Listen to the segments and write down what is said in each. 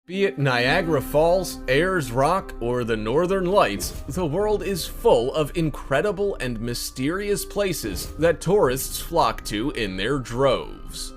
Be it Niagara Falls, Ayers Rock, or the Northern Lights, the world is full of incredible and mysterious places that tourists flock to in their droves.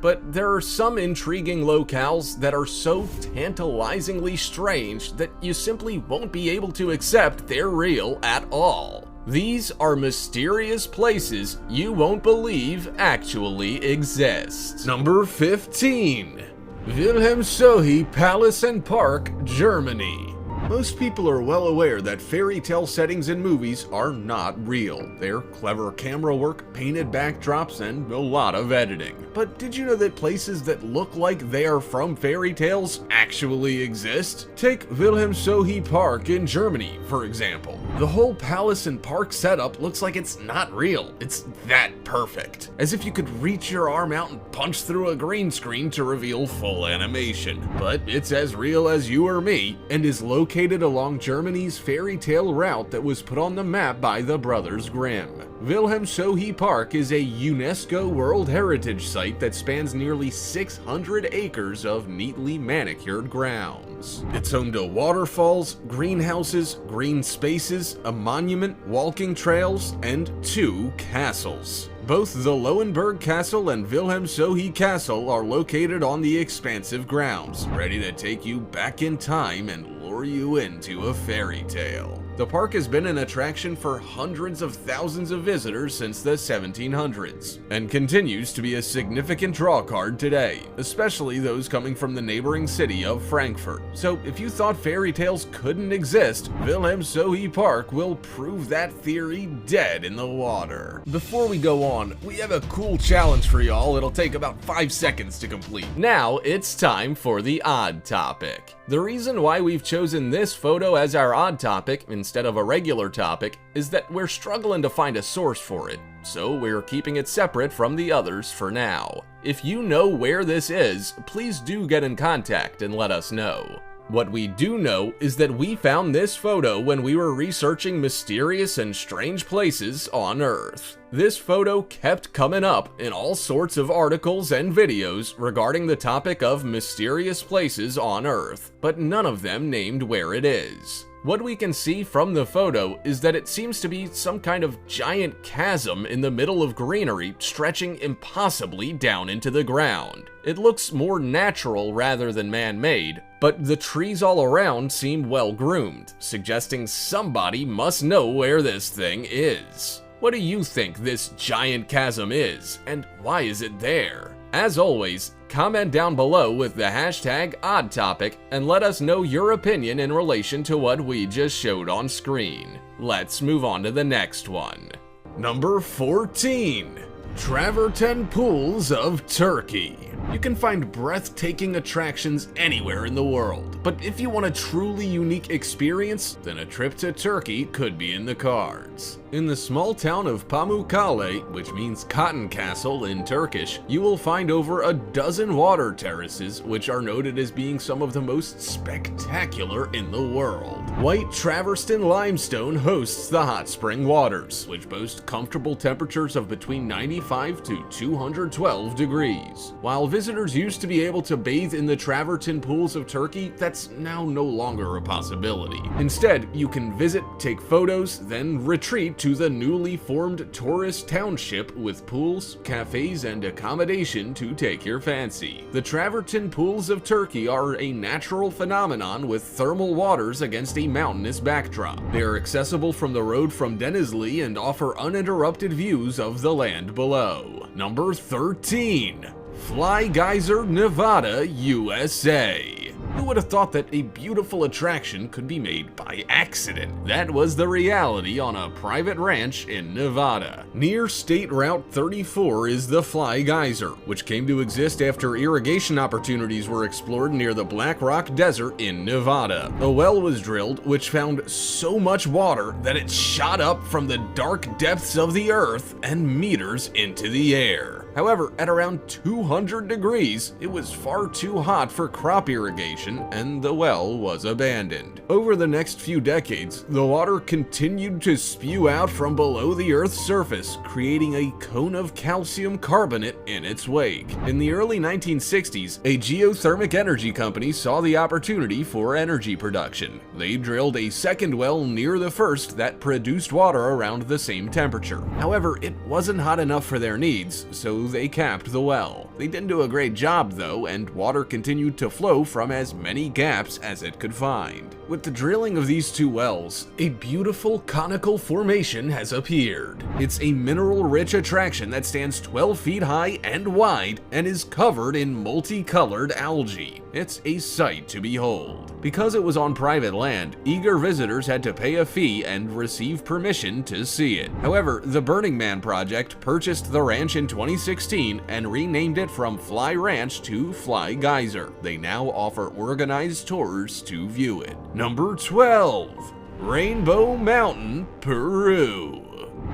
But there are some intriguing locales that are so tantalizingly strange that you simply won't be able to accept they're real at all. These are mysterious places you won't believe actually exist. Number 15. Wilhelmshöhe Palace and Park, Germany. Most people are well aware that fairy tale settings in movies are not real. They're clever camera work, painted backdrops, and a lot of editing. But did you know that places that look like they are from fairy tales actually exist? Take Wilhelmshöhe Park in Germany, for example. The whole palace and park setup looks like it's not real. It's that perfect. As if you could reach your arm out and punch through a green screen to reveal full animation. But it's as real as you or me, and is located along Germany's fairy tale route that was put on the map by the Brothers Grimm. Wilhelmshöhe Park is a UNESCO World Heritage Site that spans nearly 600 acres of neatly manicured grounds. It's home to waterfalls, greenhouses, green spaces, a monument, walking trails, and 2 castles. Both the Lowenberg Castle and Wilhelmshöhe Castle are located on the expansive grounds, ready to take you back in time and lure you into a fairy tale. The park has been an attraction for hundreds of thousands of visitors since the 1700s, and continues to be a significant drawcard today, especially those coming from the neighboring city of Frankfurt. So if you thought fairy tales couldn't exist, Wilhelmshöhe Park will prove that theory dead in the water. Before we go on, we have a cool challenge for y'all. It'll take about 5 seconds to complete. Now it's time for the odd topic. The reason why we've chosen this photo as our odd topic instead of a regular topic is that we're struggling to find a source for it, so we're keeping it separate from the others for now. If you know where this is, please do get in contact and let us know. What we do know is that we found this photo when we were researching mysterious and strange places on Earth. This photo kept coming up in all sorts of articles and videos regarding the topic of mysterious places on Earth, but none of them named where it is. What we can see from the photo is that it seems to be some kind of giant chasm in the middle of greenery stretching impossibly down into the ground. It looks more natural rather than man-made, but the trees all around seem well-groomed, suggesting somebody must know where this thing is. What do you think this giant chasm is, and why is it there? As always, comment down below with the hashtag #OddTopic and let us know your opinion in relation to what we just showed on screen. Let's move on to the next one. Number 14. Travertine Pools of Turkey. You can find breathtaking attractions anywhere in the world, but if you want a truly unique experience, then a trip to Turkey could be in the cards. In the small town of Pamukkale, which means Cotton Castle in Turkish, you will find over a dozen water terraces, which are noted as being some of the most spectacular in the world. White Travertine limestone hosts the hot spring waters, which boast comfortable temperatures of between 95 to 212 degrees. While visitors used to be able to bathe in the Travertine Pools of Turkey, that's now no longer a possibility. Instead, you can visit, take photos, then retreat to the newly formed tourist township with pools, cafes, and accommodation to take your fancy. The Travertine Pools of Turkey are a natural phenomenon with thermal waters against a mountainous backdrop. They are accessible from the road from Denizli and offer uninterrupted views of the land below. Number 13. Fly Geyser, Nevada, USA. Who would have thought that a beautiful attraction could be made by accident? That was the reality on a private ranch in Nevada. Near State Route 34 is the Fly Geyser, which came to exist after irrigation opportunities were explored near the Black Rock Desert in Nevada. A well was drilled which found so much water that it shot up from the dark depths of the earth and meters into the air. However, at around 200 degrees, it was far too hot for crop irrigation and the well was abandoned. Over the next few decades, the water continued to spew out from below the Earth's surface, creating a cone of calcium carbonate in its wake. In the early 1960s, a geothermal energy company saw the opportunity for energy production. They drilled a second well near the first that produced water around the same temperature. However, it wasn't hot enough for their needs, so they capped the well. They didn't do a great job though, and water continued to flow from as many gaps as it could find. With the drilling of these two wells, a beautiful conical formation has appeared. It's a mineral-rich attraction that stands 12 feet high and wide and is covered in multicolored algae. It's a sight to behold. Because it was on private land, eager visitors had to pay a fee and receive permission to see it. However, the Burning Man Project purchased the ranch in 2016 and renamed it from Fly Ranch to Fly Geyser. They now offer organized tours to view it. Number 12. Rainbow Mountain, Peru.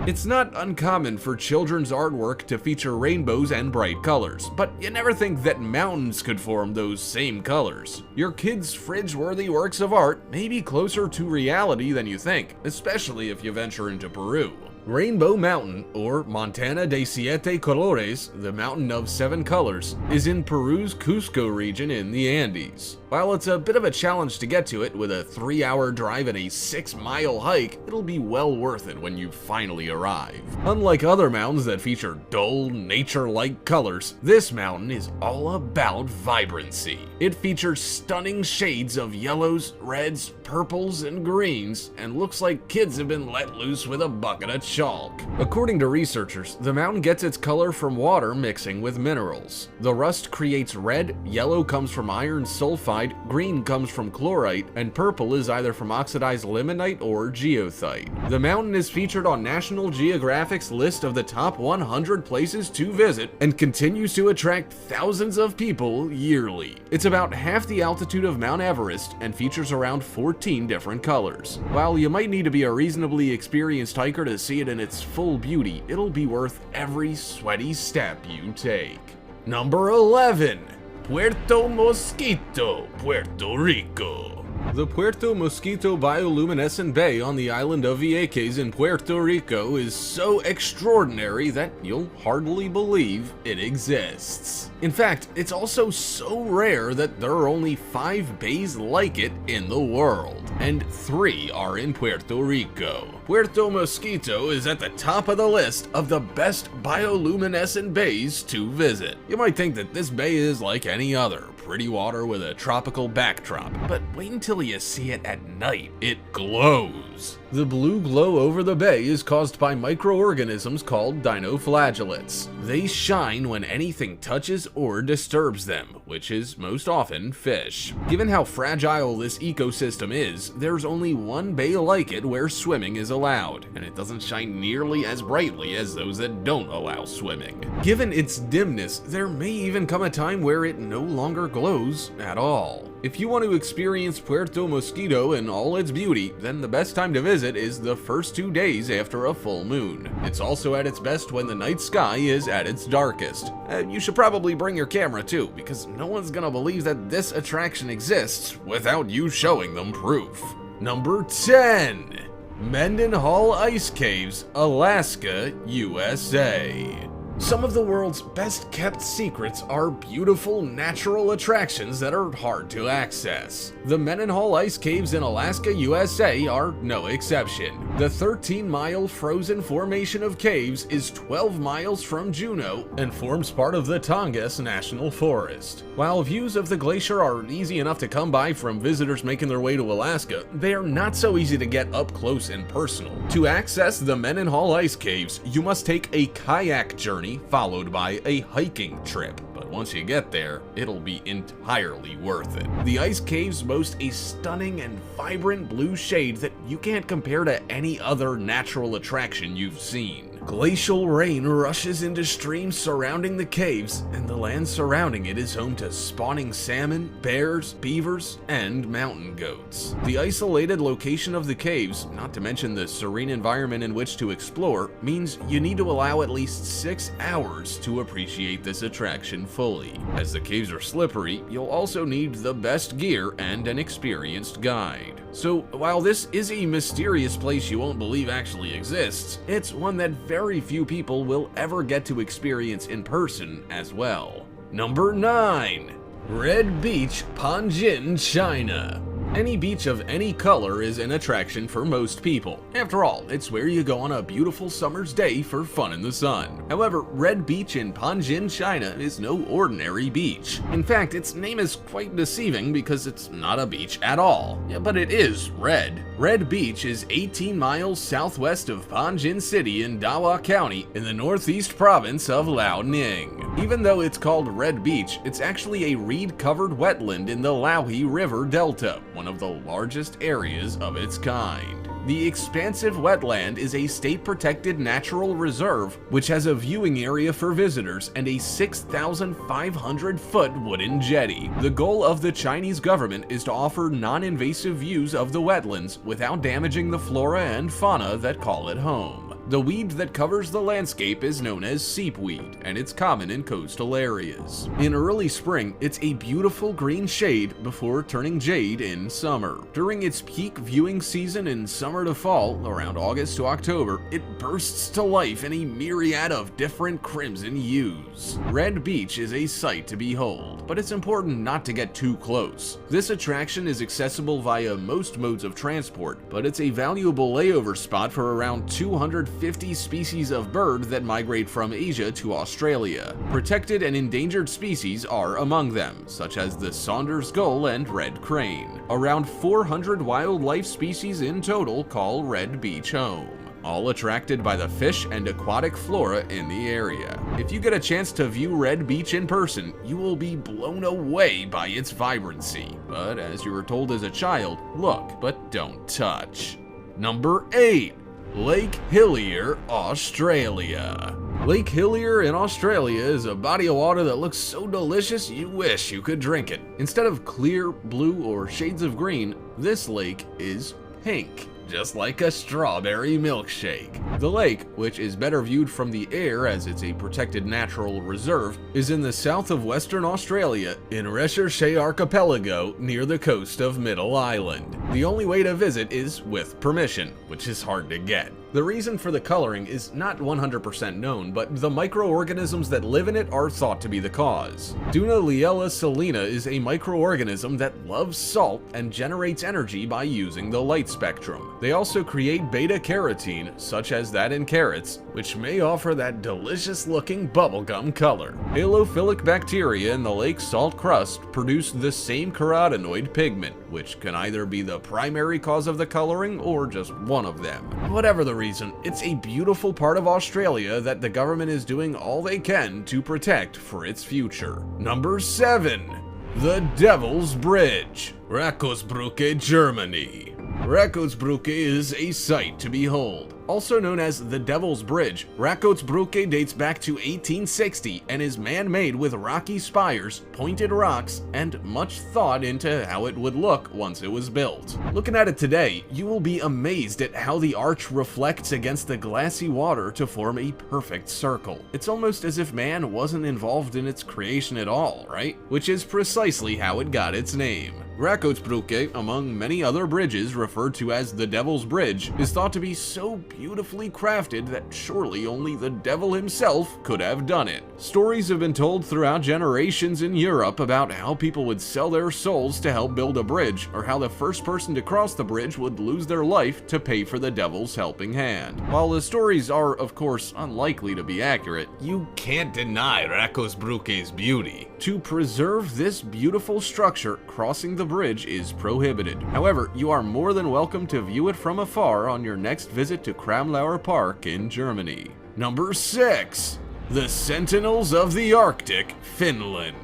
It's not uncommon for children's artwork to feature rainbows and bright colors, but you never think that mountains could form those same colors. Your kids' fridge-worthy works of art may be closer to reality than you think, especially if you venture into Peru. Rainbow Mountain, or Montana de Siete Colores, the Mountain of Seven Colors, is in Peru's Cusco region in the Andes. While it's a bit of a challenge to get to it with a 3-hour drive and a 6-mile hike, it'll be well worth it when you finally arrive. Unlike other mountains that feature dull, nature-like colors, this mountain is all about vibrancy. It features stunning shades of yellows, reds, purples, and greens, and looks like kids have been let loose with a bucket of chalk. According to researchers, the mountain gets its color from water mixing with minerals. The rust creates red, yellow comes from iron sulfide, green comes from chlorite, and purple is either from oxidized limonite or geothite. The mountain is featured on National Geographic's list of the top 100 places to visit and continues to attract thousands of people yearly. It's about half the altitude of Mount Everest and features around 14 different colors. While you might need to be a reasonably experienced hiker to see it in its full beauty, it'll be worth every sweaty step you take. Number 11. Puerto Mosquito, Puerto Rico. The Puerto Mosquito bioluminescent bay on the island of Vieques in Puerto Rico is so extraordinary that you'll hardly believe it exists. In fact, it's also so rare that there are only 5 bays like it in the world, and 3 are in Puerto Rico. Puerto Mosquito is at the top of the list of the best bioluminescent bays to visit. You might think that this bay is like any other, pretty water with a tropical backdrop, but wait until you see it at night. It glows. The blue glow over the bay is caused by microorganisms called dinoflagellates. They shine when anything touches or disturbs them, which is most often fish. Given how fragile this ecosystem is, there's only one bay like it where swimming is allowed, and it doesn't shine nearly as brightly as those that don't allow swimming. Given its dimness, there may even come a time where it no longer glows at all. If you want to experience Puerto Mosquito in all its beauty, then the best time to visit is the first 2 days after a full moon. It's also at its best when the night sky is at its darkest. You should probably bring your camera too, because no one's gonna believe that this attraction exists without you showing them proof. Number 10. Mendenhall Ice Caves, Alaska, USA. Some of the world's best kept secrets are beautiful natural attractions that are hard to access. The Mendenhall Ice Caves in Alaska, USA are no exception. The 13-mile frozen formation of caves is 12 miles from Juneau and forms part of the Tongass National Forest. While views of the glacier are easy enough to come by from visitors making their way to Alaska, they are not so easy to get up close and personal. To access the Mendenhall Ice Caves, you must take a kayak journey followed by a hiking trip. But once you get there, it'll be entirely worth it. The ice caves boast a stunning and vibrant blue shade that you can't compare to any other natural attraction you've seen. Glacial rain rushes into streams surrounding the caves, and the land surrounding it is home to spawning salmon, bears, beavers, and mountain goats. The isolated location of the caves, not to mention the serene environment in which to explore, means you need to allow at least 6 hours to appreciate this attraction fully. As the caves are slippery, you'll also need the best gear and an experienced guide. So while this is a mysterious place you won't believe actually exists, it's one that very few people will ever get to experience in person as well. Number 9. Red Beach, Panjin, China. Any beach of any color is an attraction for most people. After all, it's where you go on a beautiful summer's day for fun in the sun. However, Red Beach in Panjin, China is no ordinary beach. In fact, its name is quite deceiving because it's not a beach at all. Yeah, but it is red. Red Beach is 18 miles southwest of Panjin City in Dawa County in the northeast province of Liaoning. Even though it's called Red Beach, it's actually a reed-covered wetland in the Liaohe River Delta, one of the largest areas of its kind. The expansive wetland is a state-protected natural reserve, which has a viewing area for visitors and a 6,500-foot wooden jetty. The goal of the Chinese government is to offer non-invasive views of the wetlands without damaging the flora and fauna that call it home. The weed that covers the landscape is known as seepweed, and it's common in coastal areas. In early spring, it's a beautiful green shade before turning jade in summer. During its peak viewing season in summer to fall, around August to October, it bursts to life in a myriad of different crimson hues. Red Beach is a sight to behold, but it's important not to get too close. This attraction is accessible via most modes of transport, but it's a valuable layover spot for around 250 species of bird that migrate from Asia to Australia. Protected and endangered species are among them, such as the Saunders gull and red crane. Around 400 wildlife species in total call Red Beach home, all attracted by the fish and aquatic flora in the area. If you get a chance to view Red Beach in person, you will be blown away by its vibrancy. But as you were told as a child, look but don't touch. Number 8. Lake Hillier, Australia. Lake Hillier in Australia is a body of water that looks so delicious you wish you could drink it. Instead of clear, blue, or shades of green, this lake is pink, just like a strawberry milkshake. The lake, which is better viewed from the air as it's a protected natural reserve, is in the south of Western Australia in Recherche Archipelago near the coast of Middle Island. The only way to visit is with permission, which is hard to get. The reason for the coloring is not 100% known, but the microorganisms that live in it are thought to be the cause. Dunaliella salina is a microorganism that loves salt and generates energy by using the light spectrum. They also create beta-carotene, such as that in carrots, which may offer that delicious-looking bubblegum color. Halophilic bacteria in the lake's salt crust produce the same carotenoid pigment, which can either be the primary cause of the coloring or just one of them. Whatever the reason, it's a beautiful part of Australia that the government is doing all they can to protect for its future. Number 7. The Devil's Bridge, Rakosbrücke, Germany. Rakosbrücke is a sight to behold. Also known as the Devil's Bridge, Rakosbrücke dates back to 1860 and is man-made with rocky spires, pointed rocks, and much thought into how it would look once it was built. Looking at it today, you will be amazed at how the arch reflects against the glassy water to form a perfect circle. It's almost as if man wasn't involved in its creation at all, right? Which is precisely how it got its name. Rakosbrücke, among many other bridges referred to as the Devil's Bridge, is thought to be so beautifully crafted that surely only the devil himself could have done it. Stories have been told throughout generations in Europe about how people would sell their souls to help build a bridge, or how the first person to cross the bridge would lose their life to pay for the devil's helping hand. While the stories are, of course, unlikely to be accurate, you can't deny Rakosbrücke's beauty. To preserve this beautiful structure, crossing the bridge is prohibited. However, you are more than welcome to view it from afar on your next visit to Kramlauer Park in Germany. Number 6. The Sentinels of the Arctic, Finland.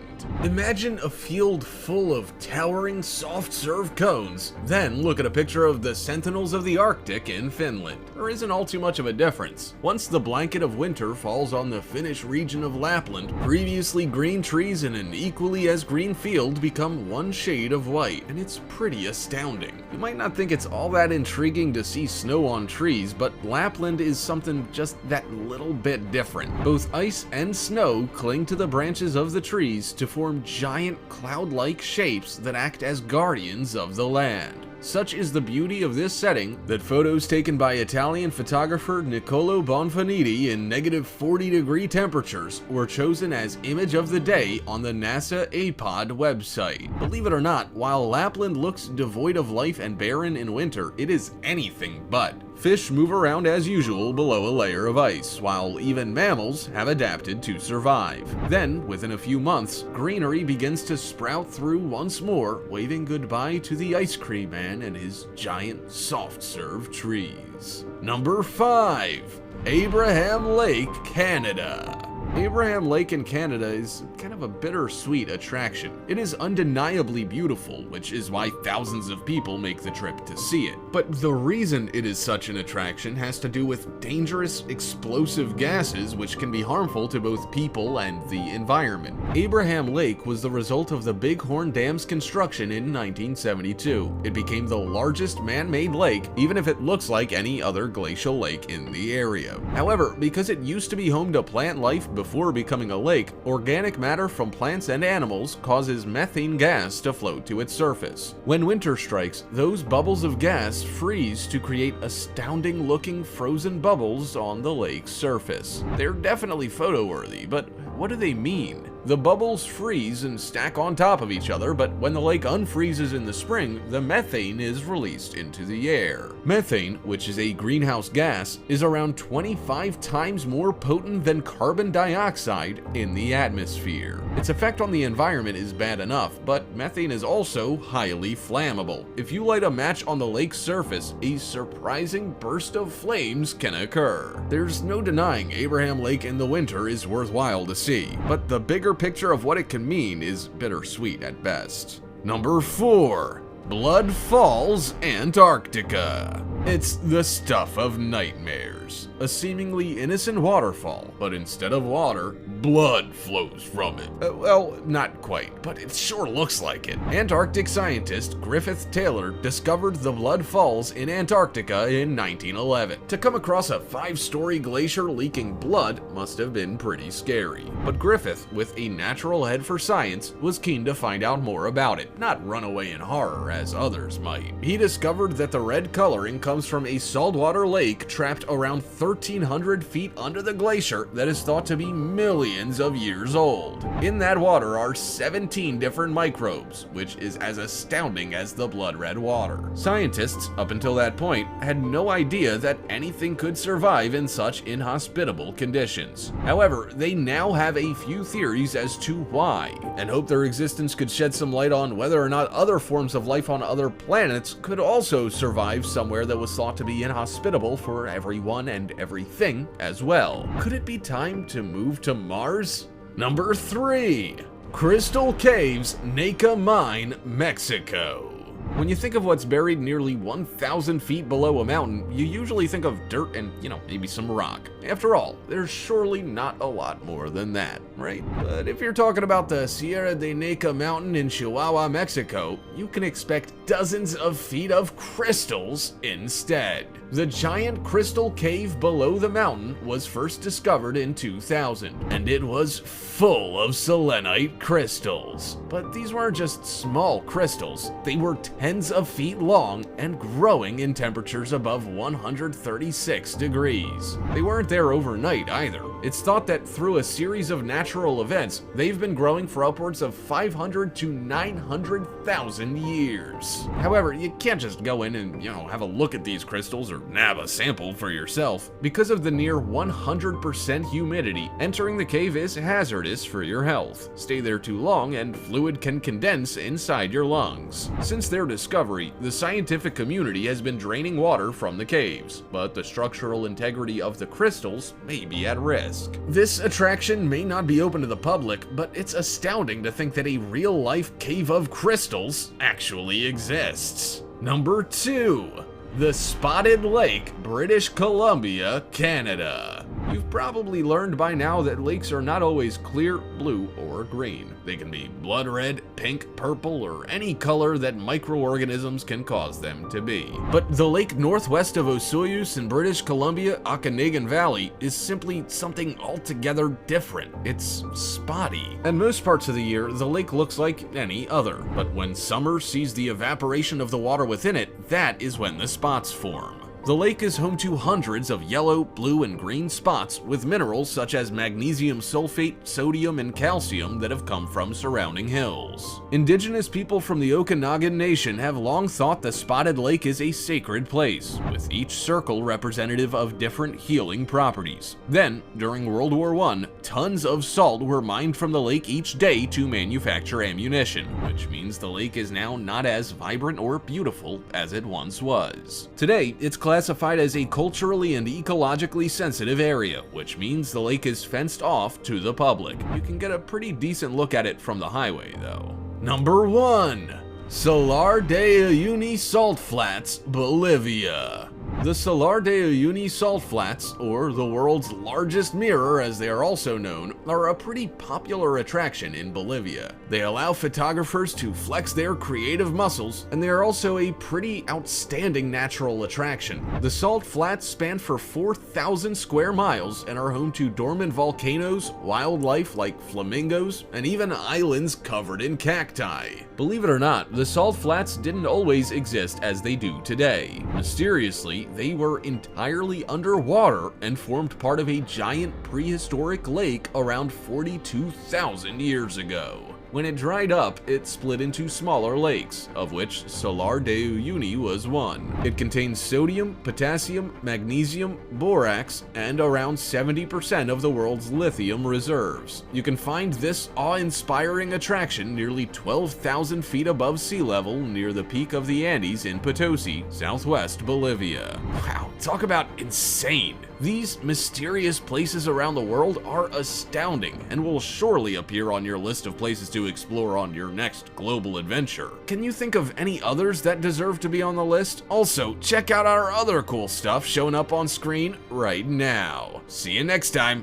Imagine a field full of towering soft-serve cones, then look at a picture of the Sentinels of the Arctic in Finland. There isn't all too much of a difference. Once the blanket of winter falls on the Finnish region of Lapland, previously green trees in an equally as green field become one shade of white, and it's pretty astounding. You might not think it's all that intriguing to see snow on trees, but Lapland is something just that little bit different. Both ice and snow cling to the branches of the trees to form giant cloud-like shapes that act as guardians of the land. Such is the beauty of this setting that photos taken by Italian photographer Niccolo Bonfaniti in -40-degree temperatures were chosen as image of the day on the NASA APOD website. Believe it or not, while Lapland looks devoid of life and barren in winter, it is anything but. Fish move around as usual below a layer of ice, while even mammals have adapted to survive. Then, within a few months, greenery begins to sprout through once more, waving goodbye to the ice cream man and his giant soft-serve trees. Number 5. Abraham Lake, Canada. Abraham Lake in Canada is kind of a bittersweet attraction. It is undeniably beautiful, which is why thousands of people make the trip to see it. But the reason it is such an attraction has to do with dangerous, explosive gases which can be harmful to both people and the environment. Abraham Lake was the result of the Bighorn Dam's construction in 1972. It became the largest man-made lake, even if it looks like any other glacial lake in the area. However, because it used to be home to plant life before becoming a lake, organic matter from plants and animals causes methane gas to float to its surface. When winter strikes, those bubbles of gas freeze to create astounding looking frozen bubbles on the lake's surface. They're definitely photo-worthy, but what do they mean? The bubbles freeze and stack on top of each other, but when the lake unfreezes in the spring, the methane is released into the air. Methane, which is a greenhouse gas, is around 25 times more potent than carbon dioxide in the atmosphere. Its effect on the environment is bad enough, but methane is also highly flammable. If you light a match on the lake's surface, a surprising burst of flames can occur. There's no denying Abraham Lake in the winter is worthwhile to see, but the bigger picture of what it can mean is bittersweet at best. Number 4. Blood Falls, Antarctica. It's the stuff of nightmares. A seemingly innocent waterfall, but instead of water, blood flows from it. Well, not quite, but it sure looks like it. Antarctic scientist Griffith Taylor discovered the Blood Falls in Antarctica in 1911. To come across a 5-story glacier leaking blood must have been pretty scary. But Griffith, with a natural head for science, was keen to find out more about it, not run away in horror as others might. He discovered that the red coloring comes from a saltwater lake trapped around 1,300 feet under the glacier that is thought to be millions of years old. In that water are 17 different microbes, which is as astounding as the blood red water. Scientists, up until that point, had no idea that anything could survive in such inhospitable conditions. However, they now have a few theories as to why, and hope their existence could shed some light on whether or not other forms of life on other planets could also survive somewhere that was thought to be inhospitable for everyone and everything as well. Could it be time to move to Mars? Number 3. Crystal Caves, Naka Mine, Mexico. When you think of what's buried nearly 1,000 feet below a mountain, you usually think of dirt and, maybe some rock. After all, there's surely not a lot more than that, right? But if you're talking about the Sierra de Naka mountain in Chihuahua, Mexico, you can expect dozens of feet of crystals instead. The giant crystal cave below the mountain was first discovered in 2000, and it was full of selenite crystals. But these weren't just small crystals, they were tens of feet long and growing in temperatures above 136 degrees. They weren't there overnight either. It's thought that through a series of natural events, they've been growing for upwards of 500 to 900,000 years. However, you can't just go in and, have a look at these crystals or nab a sample for yourself. Because of the near 100% humidity, entering the cave is hazardous for your health. Stay there too long and fluid can condense inside your lungs. Since their discovery, the scientific community has been draining water from the caves, but the structural integrity of the crystals may be at risk. obelisk. This attraction may not be open to the public, but it's astounding to think that a real-life cave of crystals actually exists. Number 2. The Spotted Lake, British Columbia, Canada. You've probably learned by now that lakes are not always clear, blue, or green. They can be blood red, pink, purple, or any color that microorganisms can cause them to be. But the lake northwest of Osoyoos in British Columbia, Okanagan Valley, is simply something altogether different. It's spotty. And most parts of the year, the lake looks like any other. But when summer sees the evaporation of the water within it, that is when the spots form. The lake is home to hundreds of yellow, blue, and green spots with minerals such as magnesium sulfate, sodium, and calcium that have come from surrounding hills. Indigenous people from the Okanagan Nation have long thought the Spotted Lake is a sacred place, with each circle representative of different healing properties. Then, during World War I, tons of salt were mined from the lake each day to manufacture ammunition, which means the lake is now not as vibrant or beautiful as it once was. Today, it's classified as a culturally and ecologically sensitive area, which means the lake is fenced off to the public. You can get a pretty decent look at it from the highway, though. Number 1. Salar de Uyuni Salt Flats, Bolivia. The Salar de Uyuni Salt Flats, or the world's largest mirror as they are also known, are a pretty popular attraction in Bolivia. They allow photographers to flex their creative muscles, and they are also a pretty outstanding natural attraction. The Salt Flats span for 4,000 square miles and are home to dormant volcanoes, wildlife like flamingos, and even islands covered in cacti. Believe it or not, the Salt Flats didn't always exist as they do today. Mysteriously, they were entirely underwater and formed part of a giant prehistoric lake around 42,000 years ago. When it dried up, it split into smaller lakes, of which Salar de Uyuni was one. It contains sodium, potassium, magnesium, borax, and around 70% of the world's lithium reserves. You can find this awe-inspiring attraction nearly 12,000 feet above sea level near the peak of the Andes in Potosi, southwest Bolivia. Wow, talk about insane! These mysterious places around the world are astounding and will surely appear on your list of places to explore on your next global adventure. Can you think of any others that deserve to be on the list? Also, check out our other cool stuff showing up on screen right now. See you next time!